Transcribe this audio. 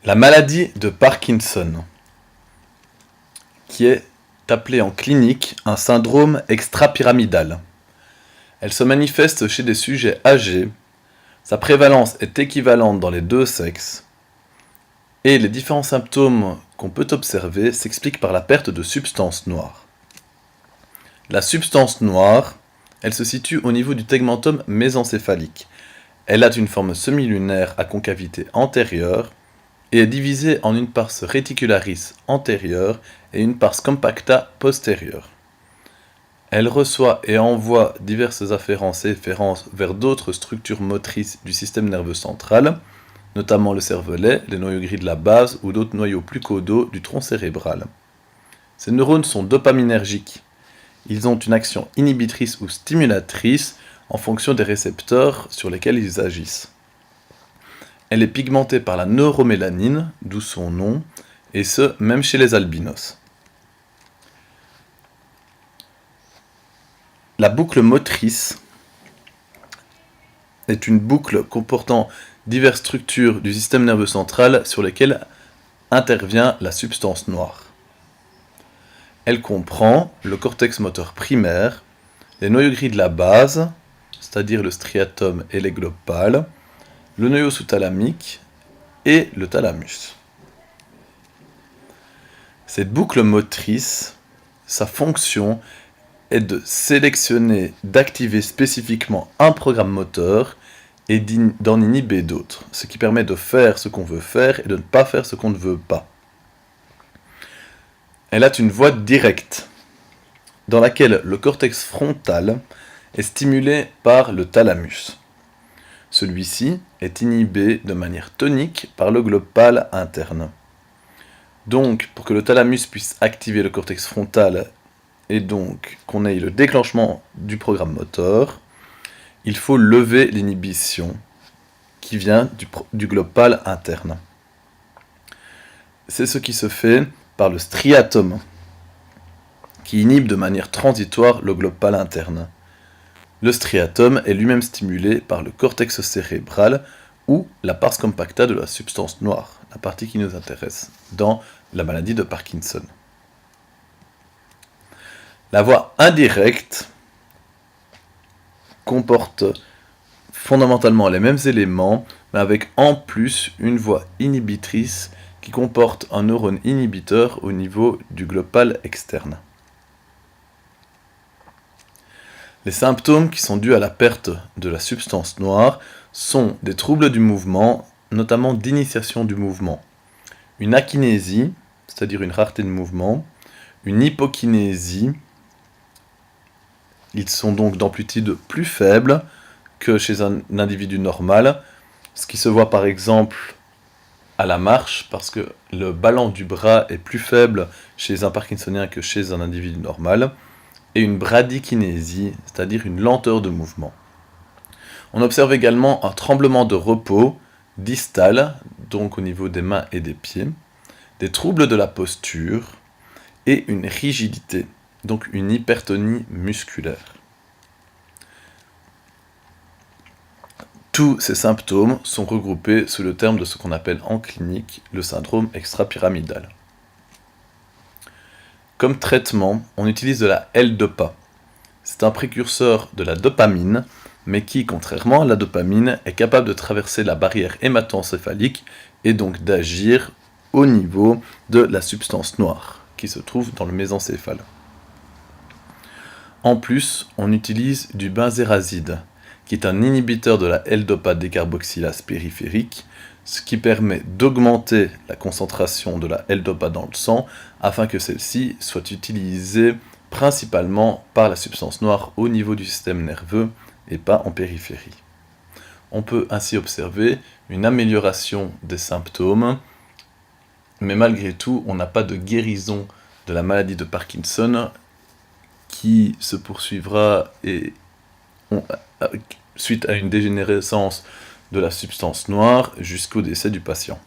La maladie de Parkinson, qui est appelée en clinique un syndrome extrapyramidal. Elle se manifeste chez des sujets âgés, sa prévalence est équivalente dans les deux sexes, et les différents symptômes qu'on peut observer s'expliquent par la perte de substances noires. La substance noire, elle se situe au niveau du tegmentum mésencéphalique. Elle a une forme semi-lunaire à concavité antérieure et est divisée en une pars reticularis antérieure et une pars compacta postérieure. Elle reçoit et envoie diverses afférences et efférences vers d'autres structures motrices du système nerveux central, notamment le cervelet, les noyaux gris de la base ou d'autres noyaux plus caudaux du tronc cérébral. Ces neurones sont dopaminergiques. Ils ont une action inhibitrice ou stimulatrice en fonction des récepteurs sur lesquels ils agissent. Elle est pigmentée par la neuromélanine, d'où son nom, et ce, même chez les albinos. La boucle motrice est une boucle comportant diverses structures du système nerveux central sur lesquelles intervient la substance noire. Elle comprend le cortex moteur primaire, les noyaux gris de la base, c'est-à-dire le striatum et les globes pâles, le noyau sous-thalamique et le thalamus. Cette boucle motrice, sa fonction est de sélectionner, d'activer spécifiquement un programme moteur et d'en inhiber d'autres, ce qui permet de faire ce qu'on veut faire et de ne pas faire ce qu'on ne veut pas. Elle a une voie directe, dans laquelle le cortex frontal est stimulé par le thalamus. Celui-ci est inhibé de manière tonique par le globe pâle interne. Donc, pour que le thalamus puisse activer le cortex frontal et donc qu'on ait le déclenchement du programme moteur, il faut lever l'inhibition qui vient du globe pâle interne. C'est ce qui se fait par le striatum, qui inhibe de manière transitoire le globe pâle interne. Le striatum est lui-même stimulé par le cortex cérébral ou la pars compacta de la substance noire, la partie qui nous intéresse, dans la maladie de Parkinson. La voie indirecte comporte fondamentalement les mêmes éléments, mais avec en plus une voie inhibitrice qui comporte un neurone inhibiteur au niveau du globe pâle externe. Les symptômes qui sont dus à la perte de la substance noire sont des troubles du mouvement, notamment d'initiation du mouvement, une akinésie, c'est-à-dire une rareté de mouvement, une hypokinésie. Ils sont donc d'amplitude plus faible que chez un individu normal, ce qui se voit par exemple à la marche, parce que le ballon du bras est plus faible chez un parkinsonien que chez un individu normal, et une bradykinésie, c'est-à-dire une lenteur de mouvement. On observe également un tremblement de repos distal, donc au niveau des mains et des pieds, des troubles de la posture et une rigidité, donc une hypertonie musculaire. Tous ces symptômes sont regroupés sous le terme de ce qu'on appelle en clinique le syndrome extrapyramidal. Comme traitement, on utilise de la L-Dopa. C'est un précurseur de la dopamine, mais qui, contrairement à la dopamine, est capable de traverser la barrière hémato-encéphalique et donc d'agir au niveau de la substance noire, qui se trouve dans le mésencéphale. En plus, on utilise du benzérazide, qui est un inhibiteur de la L-Dopa décarboxylase périphérique, ce qui permet d'augmenter la concentration de la L-Dopa dans le sang, afin que celle-ci soit utilisée principalement par la substance noire au niveau du système nerveux et pas en périphérie. On peut ainsi observer une amélioration des symptômes, mais malgré tout, on n'a pas de guérison de la maladie de Parkinson qui se poursuivra suite à une dégénérescence de la substance noire jusqu'au décès du patient.